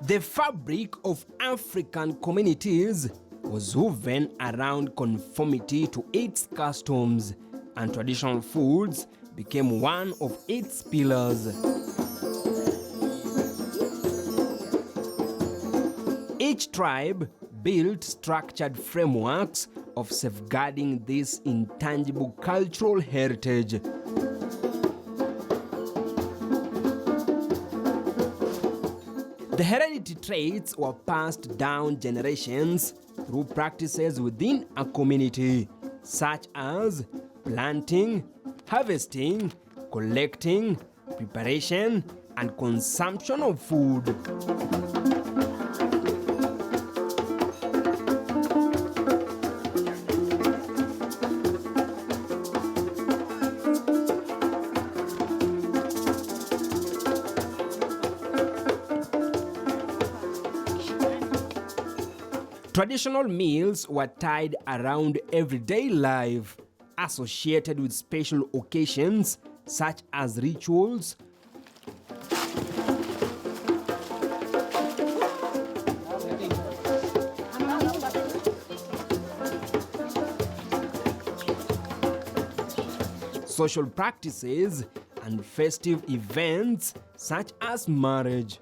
The fabric of African communities was woven around conformity to its customs, and traditional foods became one of its pillars. Each tribe built structured frameworks of safeguarding this intangible cultural heritage. The hereditary traits were passed down generations through practices within a community, such as planting, harvesting, collecting, preparation, and consumption of food. Traditional meals were tied around everyday life, associated with special occasions such as rituals, social practices, and festive events such as marriage.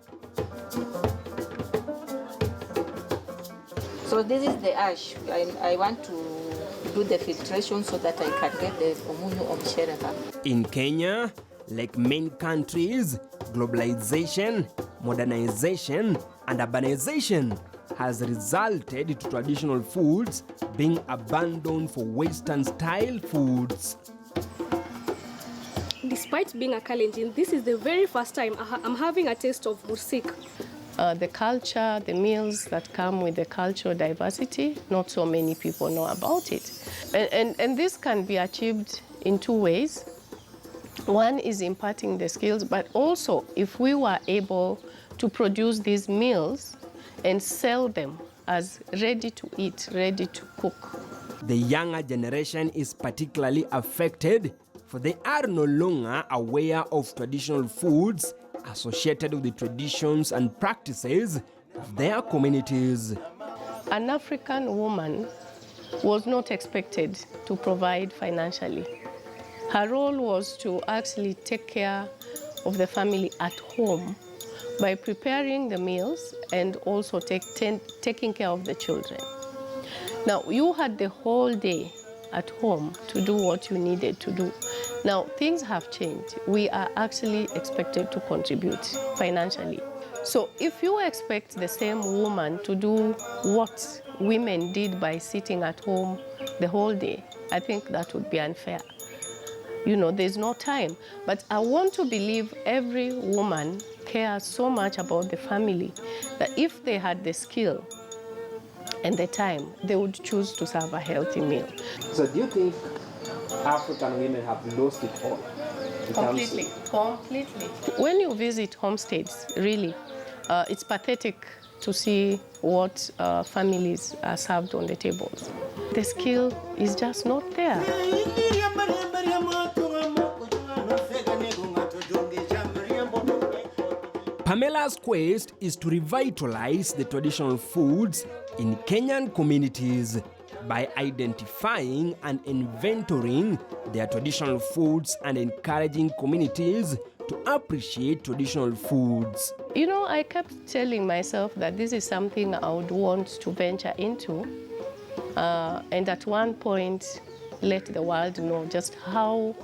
So this is the ash. I want to do the filtration so that I can get the omunyu of shereka. In Kenya, like many countries, globalization, modernization, and urbanization has resulted in traditional foods being abandoned for Western-style foods. Despite being a Kalenjin, this is the very first time I'm having a taste of mursik. The culture, the meals that come with the cultural diversity, not so many people know about it. And this can be achieved in two ways. One is imparting the skills, but also if we were able to produce these meals and sell them as ready to eat, ready to cook. The younger generation is particularly affected, for they are no longer aware of traditional foods associated with the traditions and practices of their communities. An African woman was not expected to provide financially. Her role was to actually take care of the family at home by preparing the meals and also taking care of the children. Now, you had the whole day at home to do what you needed to do. Now, things have changed. We are actually expected to contribute financially. So if you expect the same woman to do what women did by sitting at home the whole day, I think that would be unfair. You know, there's no time. But I want to believe every woman cares so much about the family that if they had the skill and the time, they would choose to serve a healthy meal. So do you think African women have lost it all? Completely. When you visit homesteads, really, it's pathetic to see what families are served on the tables. The skill is just not there. Pamela's quest is to revitalize the traditional foods in Kenyan communities by identifying and inventorying their traditional foods and encouraging communities to appreciate traditional foods. You know, I kept telling myself that this is something I would want to venture into, and at one point let the world know just how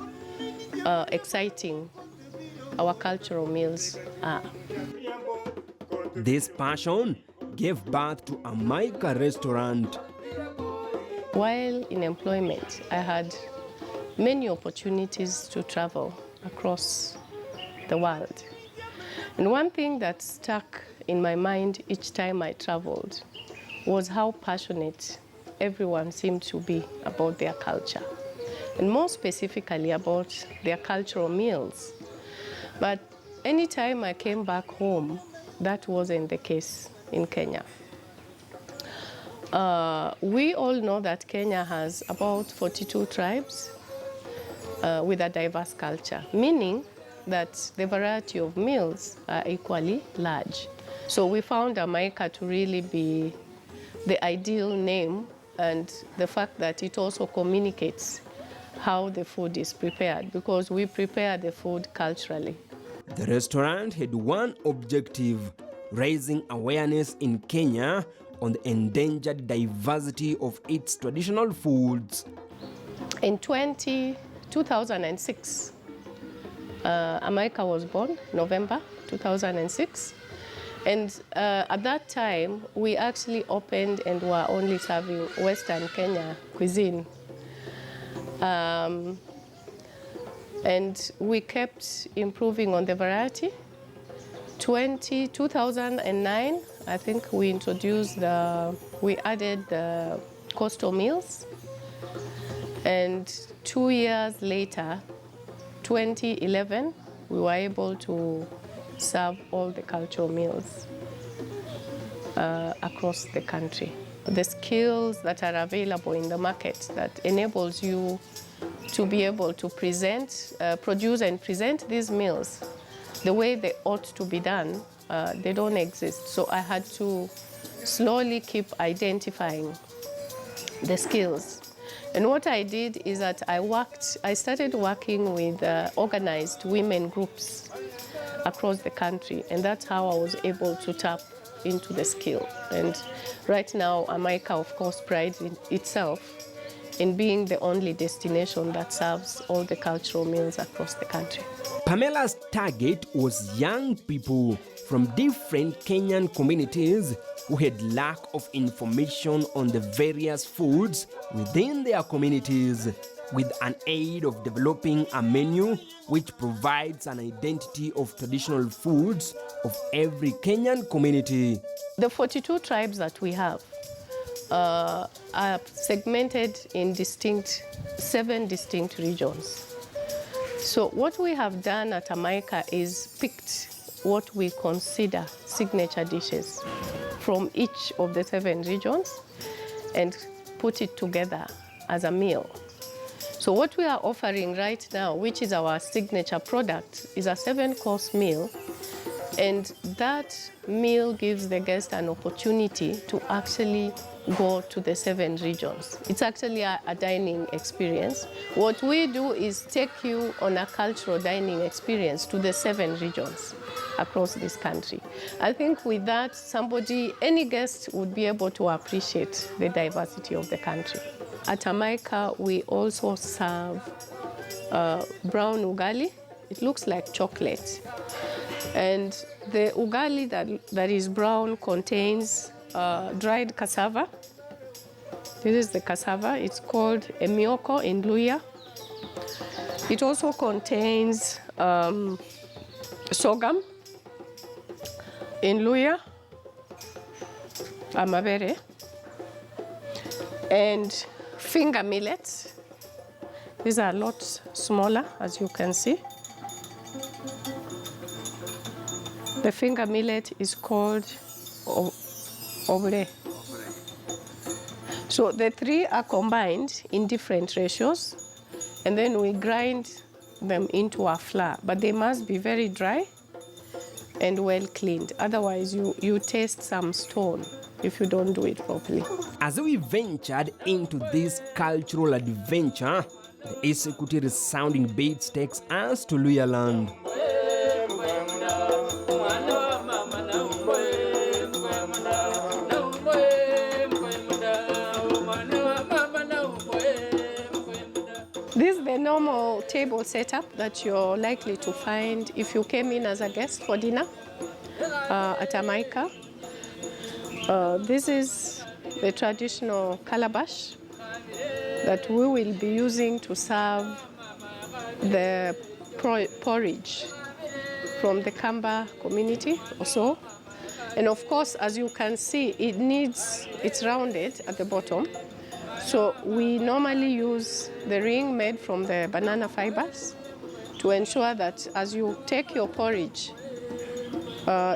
exciting our cultural meals are. This passion gave birth to a Maika restaurant. While in employment, I had many opportunities to travel across the world. And one thing that stuck in my mind each time I traveled was how passionate everyone seemed to be about their culture, and more specifically about their cultural meals. But anytime I came back home, that wasn't the case in Kenya. We all know that Kenya has about 42 tribes with a diverse culture, meaning that the variety of meals are equally large. So we found Jamaica to really be the ideal name, and the fact that it also communicates how the food is prepared, because we prepare the food culturally. The restaurant had one objective: raising awareness in Kenya on the endangered diversity of its traditional foods. In 2006, Jamaica was born, November 2006. And at that time, we actually opened and were only serving Western Kenya cuisine. And we kept improving on the variety. 2009, I think we added the coastal meals. And 2 years later, 2011, we were able to serve all the cultural meals across the country. The skills that are available in the market that enables you to be able to produce and present these meals the way they ought to be done, they don't exist. So I had to slowly keep identifying the skills. And what I did is that I started working with organized women groups across the country, and that's how I was able to tap into the skill. And right now, Jamaica, of course, prides itself in being the only destination that serves all the cultural meals across the country. Pamela's target was young people from different Kenyan communities who had lack of information on the various foods within their communities, with an aid of developing a menu which provides an identity of traditional foods of every Kenyan community. The 42 tribes that we have are segmented in 7 distinct regions. So what we have done at Jamaica is picked what we consider signature dishes from each of the 7 regions and put it together as a meal. So what we are offering right now, which is our signature product, is a 7-course meal. And that meal gives the guest an opportunity to actually go to the 7 regions. It's actually a dining experience. What we do is take you on a cultural dining experience to the 7 regions across this country. I think with that, any guest would be able to appreciate the diversity of the country. At Jamaica, we also serve brown ugali. It looks like chocolate. And the ugali that is brown contains dried cassava. This is the cassava. It's called emioko in Luya. It also contains sorghum in Luya, amabere, and finger millets. These are a lot smaller, as you can see. The finger millet is called obre. So the 3 are combined in different ratios, and then we grind them into a flour. But they must be very dry and well cleaned. Otherwise, you taste some stone if you don't do it properly. As we ventured into this cultural adventure, the Isekuti resounding beats takes us to Luya land. This is the normal table setup that you're likely to find if you came in as a guest for dinner at Jamaica. This is the traditional calabash that we will be using to serve the porridge from the Kamba community also. And of course, as you can see, it's rounded at the bottom. So we normally use the ring made from the banana fibers to ensure that as you take your porridge,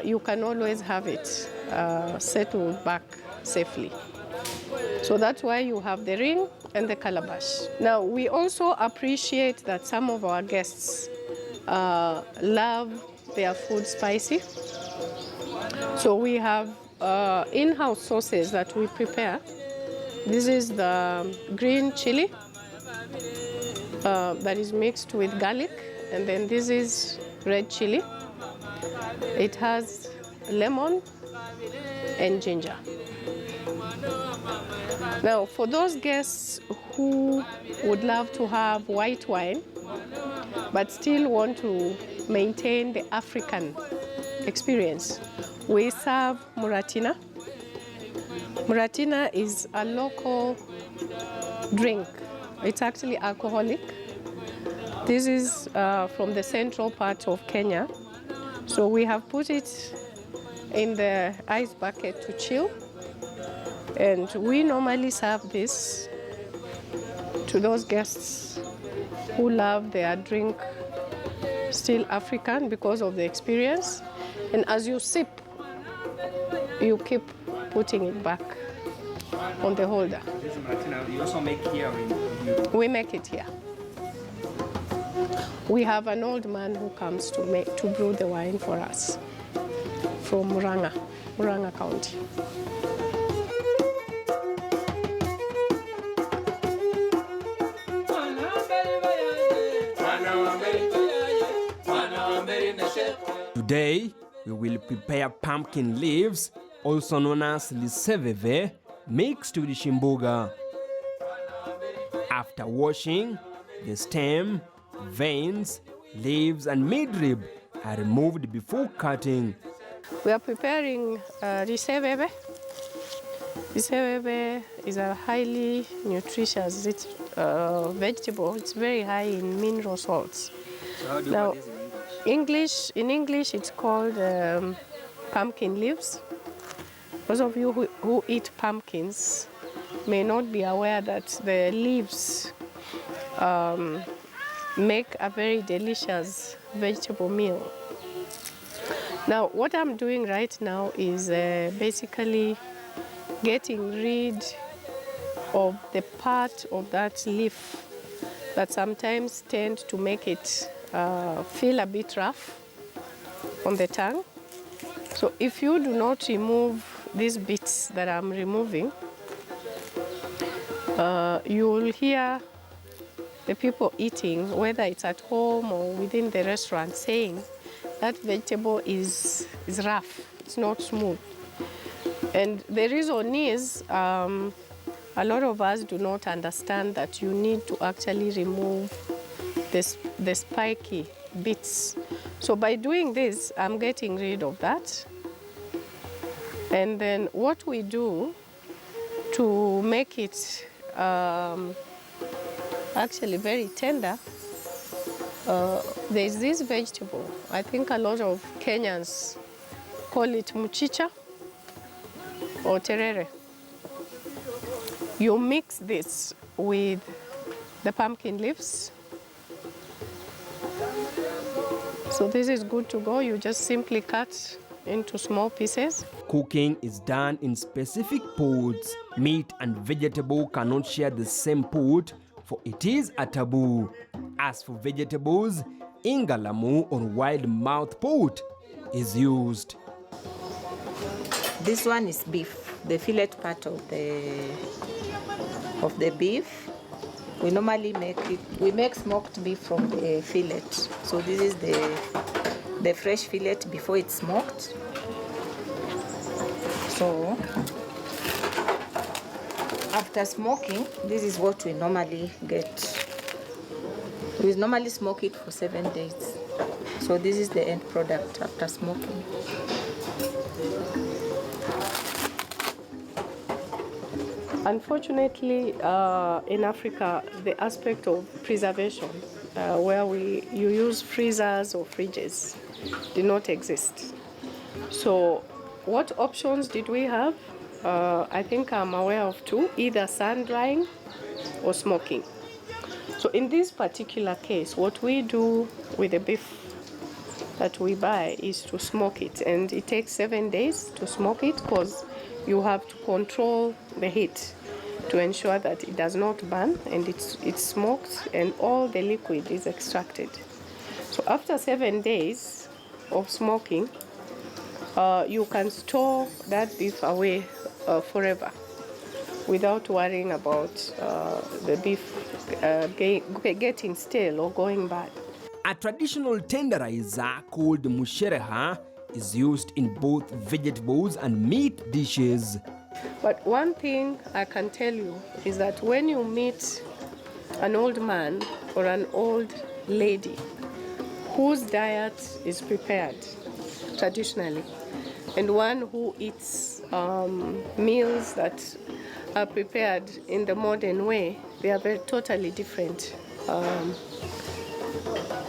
you can always have it settled back safely. So that's why you have the ring and the calabash. Now, we also appreciate that some of our guests love their food spicy. So we have in-house sauces that we prepare. This is the green chili that is mixed with garlic, and then this is red chili. It has lemon and ginger. Now, for those guests who would love to have white wine, but still want to maintain the African experience, we serve muratina. Muratina is a local drink. It's actually alcoholic. This is from the central part of Kenya. So we have put it in the ice bucket to chill. And we normally serve this to those guests who love their drink still African because of the experience. And as you sip, you keep putting it back on the holder. This is Maratina. You also make here We make it here. We have an old man who comes to brew the wine for us from Murang'a County. Today, we will prepare pumpkin leaves, also known as liseveve, mixed with shimbuga. After washing, the stem, veins, leaves and midrib are removed before cutting. We are preparing liseveve. Liseveve is a highly nutritious vegetable. It's very high in mineral salts. So how do you Now, put this in English, it's called pumpkin leaves. Those of you who eat pumpkins may not be aware that the leaves make a very delicious vegetable meal. Now, what I'm doing right now is basically getting rid of the part of that leaf that sometimes tend to make it feel a bit rough on the tongue. So if you do not remove these bits that I'm removing, you will hear the people eating, whether it's at home or within the restaurant, saying that vegetable is rough, it's not smooth. And the reason is a lot of us do not understand that you need to actually remove the spiky bits. So by doing this, I'm getting rid of that. And then what we do to make it actually very tender, there's this vegetable. I think a lot of Kenyans call it mchicha or terere. You mix this with the pumpkin leaves. So this is good to go. You just simply cut into small pieces. Cooking is done in specific pots. Meat and vegetable cannot share the same pot, for it is a taboo. As for vegetables, ingalamu or wild mouth pot is used. This one is beef, the fillet part of the beef. We normally make smoked beef from the fillet. So this is the fresh fillet before it's smoked. So after smoking, this is what we normally get. We normally smoke it for 7 days. So this is the end product after smoking. Unfortunately, in Africa, the aspect of preservation, where you use freezers or fridges, did not exist. So what options did we have? I think I'm aware of two, either sun drying or smoking. So in this particular case, what we do with the beef that we buy is to smoke it, and it takes 7 days to smoke it because you have to control the heat to ensure that it does not burn, and it's smoked and all the liquid is extracted. So after 7 days of smoking, you can store that beef away forever without worrying about the beef getting stale or going bad. A traditional tenderizer called mushereha is used in both vegetables and meat dishes. But one thing I can tell you is that when you meet an old man or an old lady whose diet is prepared traditionally, and one who eats meals that are prepared in the modern way, they are very totally different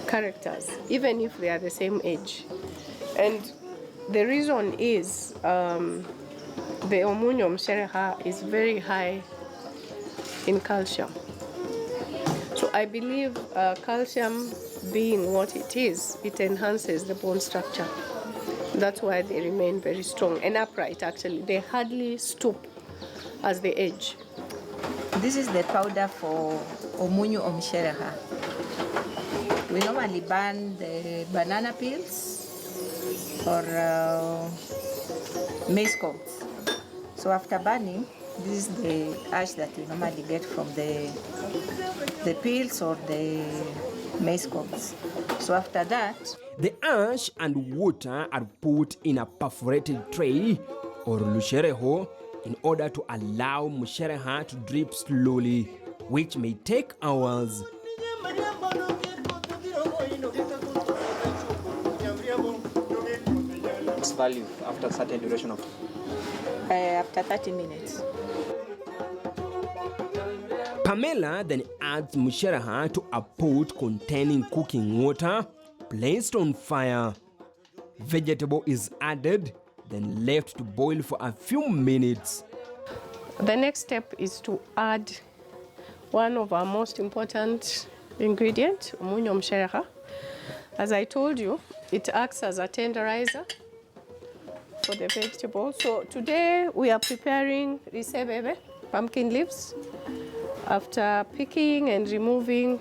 characters, even if they are the same age. And the reason is the omunyo mshereha is very high in calcium. So I believe calcium being what it is, it enhances the bone structure. That's why they remain very strong and upright, actually. They hardly stoop as they age. This is the powder for omunyu omshereha. We normally burn the banana peels or maize cobs. So after burning, this is the ash that we normally get from the peels or the maize cobs. So after that, the ash and water are put in a perforated tray or lushereho in order to allow mushereha to drip slowly, which may take hours. Its value after a certain duration of after 30 minutes. Pamela then adds mushereha to a pot containing cooking water placed on fire. Vegetable is added, then left to boil for a few minutes. The next step is to add one of our most important ingredients, omunyo mshereha. As I told you, it acts as a tenderizer for the vegetable. So today we are preparing risebebe, pumpkin leaves. After picking and removing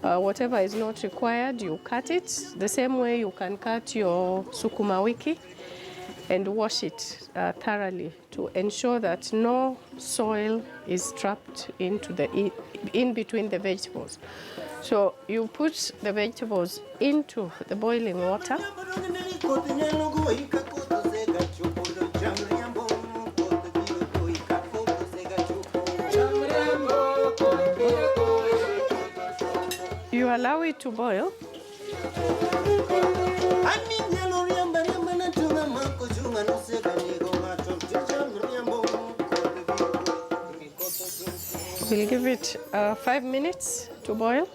whatever is not required, you cut it the same way you can cut your sukuma wiki and wash it thoroughly to ensure that no soil is trapped into in between the vegetables. So you put the vegetables into the boiling water. You allow it to boil. We'll give it 5 minutes to boil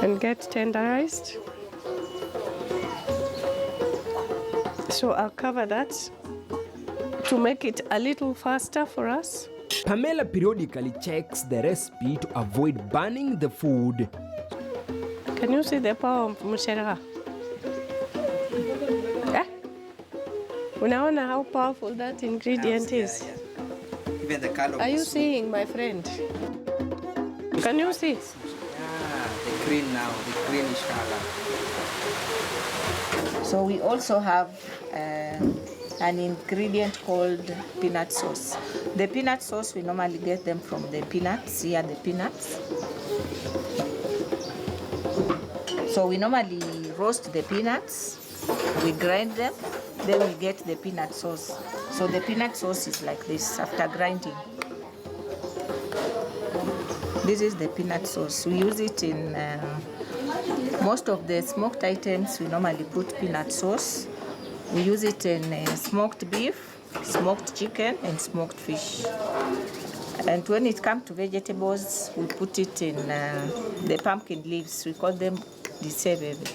and get tenderized. So I'll cover that to make it a little faster for us. Pamela periodically checks the recipe to avoid burning the food. Can you see the power of mushereha? Eh? Unaona how powerful that ingredient is? Yeah. Even the color. Are you seeing, my friend? Can you see? Yeah, the green now, the greenish color. So we also have an ingredient called peanut sauce. The peanut sauce, we normally get them from the peanuts. Here are the peanuts. So we normally roast the peanuts, we grind them, then we get the peanut sauce. So the peanut sauce is like this after grinding. This is the peanut sauce. We use it in most of the smoked items. We normally put peanut sauce. We use it in smoked beef, smoked chicken, and smoked fish. And when it comes to vegetables, we put it in the pumpkin leaves. We call them disebebe.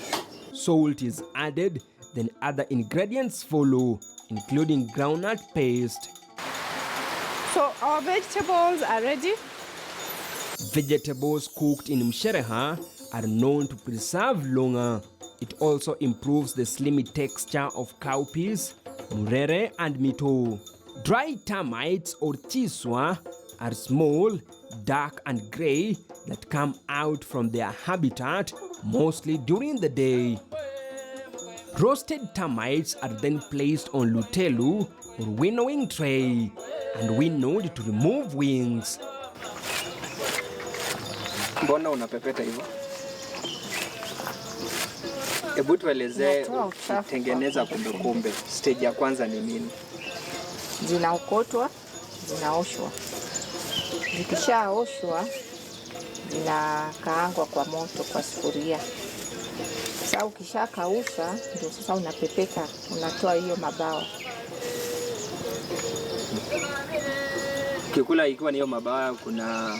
Salt is added, then other ingredients follow, including groundnut paste. So our vegetables are ready. Vegetables cooked in mshereha are known to preserve longer. It also improves the slimy texture of cowpeas, murere, and mito. Dry termites or chiswa are small, dark, and gray that come out from their habitat mostly during the day. Roasted termites are then placed on lutelu or winnowing tray and winnowed to remove wings. Mbona unapepeta hivyo? Hebu tuelezee tengeneza kumbe. Stage ya kwanza ni nini? Zinaokotwa, zinaoshwa. Zikishaoshwa, zinakaangwa kwa moto kwa sufuria. Sasa ukishakausha, ndio sasa unapepeta, unatoa hiyo mabawa. Kikula ikiwa ni hiyo mabawa kuna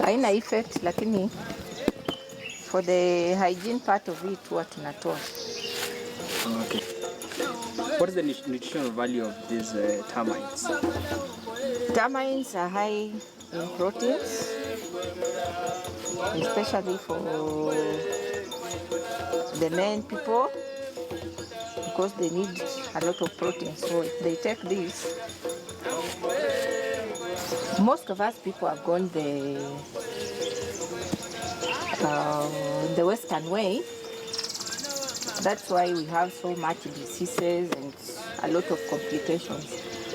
haina effect, lakini for the hygiene part of it huwa tunatoa. Okay. What is the nutritional value of these termites? Termites are high in proteins, especially for the men people, because they need a lot of protein. So if they take this, most of us people have gone the Western way. That's why we have so much diseases and a lot of complications.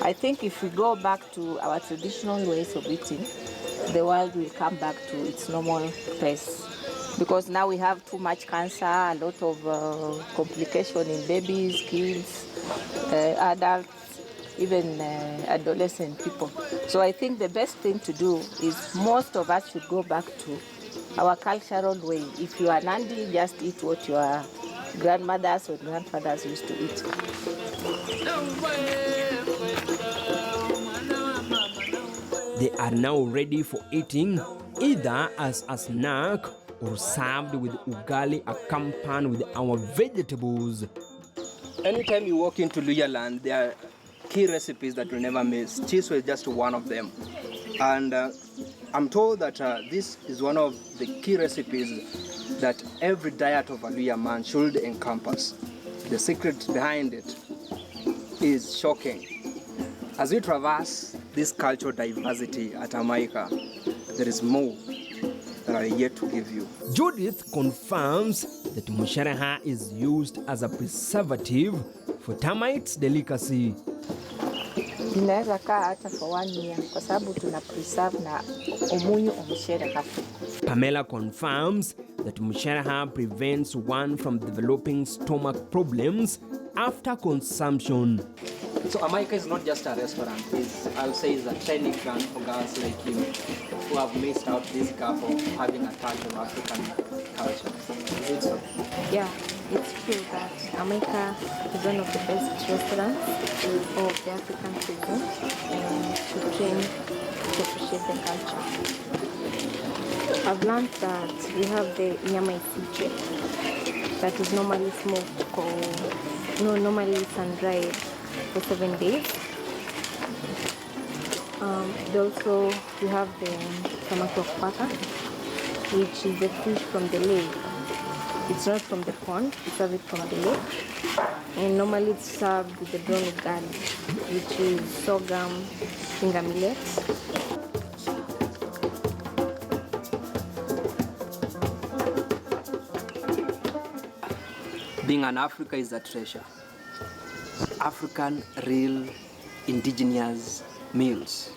I think if we go back to our traditional ways of eating, the world will come back to its normal pace. Because now we have too much cancer, a lot of complication in babies, kids, adults, even adolescent people. So I think the best thing to do is most of us should go back to our cultural way. If you are Nandi, just eat what your grandmothers or grandfathers used to eat. They are now ready for eating, either as a snack or served with ugali accompanied with our vegetables. Anytime you walk into Luya land, there are key recipes that you'll never miss. Cheese was just one of them. And I'm told that this is one of the key recipes that every diet of a Luya man should encompass. The secret behind it is shocking. As we traverse this cultural diversity at Jamaica, there is more that are yet to give you. Judith confirms that musharaha is used as a preservative for termites delicacy. Inaweza kaa hata for 1 year kwa sababu tuna preserve na omunyu omusharaha. Pamela confirms that musharaha prevents one from developing stomach problems after consumption. So Jamaica is not just a restaurant, I'll say it's a training ground for girls like you who have missed out this gap of having a touch of African culture. Is it so? Yeah, it's true that Jamaica is one of the best restaurants of the African cuisine to train to appreciate the culture. I've learned that we have the nyama isiche that is normally smoked or normally sun-dried for 7 days. Also, we have the tomato pata, which is the fish from the lake. It's not from the pond, we serve it from the lake. And normally it's served with the brown garlic, which is sorghum finger millet. Being an Africa is a treasure. African, real, indigenous meals.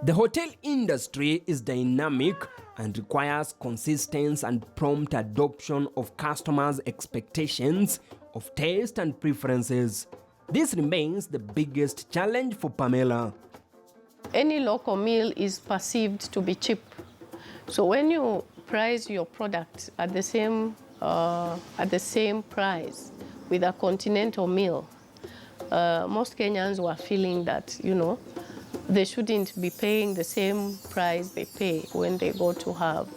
The hotel industry is dynamic and requires consistent and prompt adoption of customers' expectations of taste and preferences. This remains the biggest challenge for Pamela. Any local meal is perceived to be cheap. So when you price your product at the same price with a continental meal, most Kenyans were feeling that, they shouldn't be paying the same price they pay when they go to have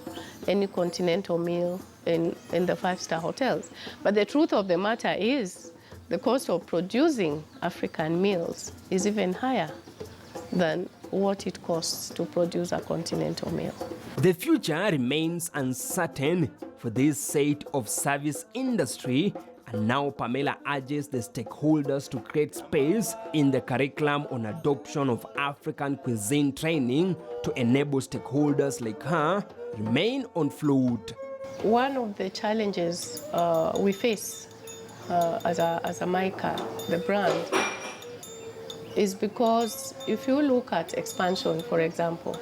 any continental meal in the five-star hotels. But the truth of the matter is the cost of producing African meals is even higher than what it costs to produce a continental meal. The future remains uncertain for this set of service industry, and now Pamela urges the stakeholders to create space in the curriculum on adoption of African cuisine training to enable stakeholders like her remain on float. One of the challenges we face as a mica, the brand, is because if you look at expansion, for example,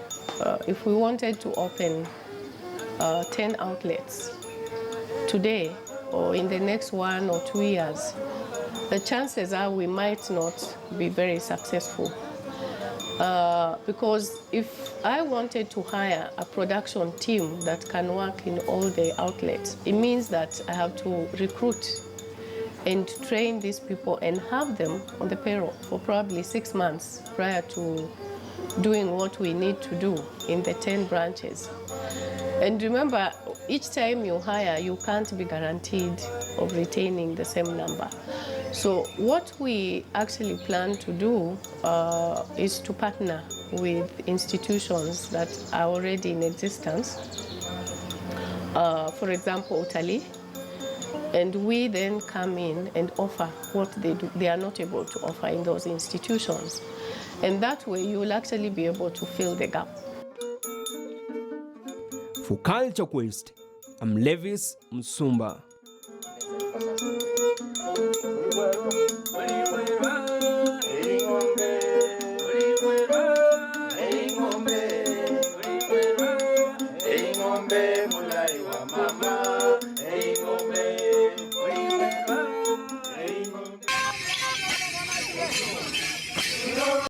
if we wanted to open 10 outlets today or in the next 1 or 2 years, the chances are we might not be very successful. Because if I wanted to hire a production team that can work in all the outlets, it means that I have to recruit and train these people and have them on the payroll for probably 6 months prior to doing what we need to do in the 10 branches. And remember, each time you hire, you can't be guaranteed of retaining the same number. So what we actually plan to do is to partner with institutions that are already in existence. For example, Italy. And we then come in and offer what they are not able to offer in those institutions. And that way you will actually be able to fill the gap. For Culture Quest, I'm Levis Msumba.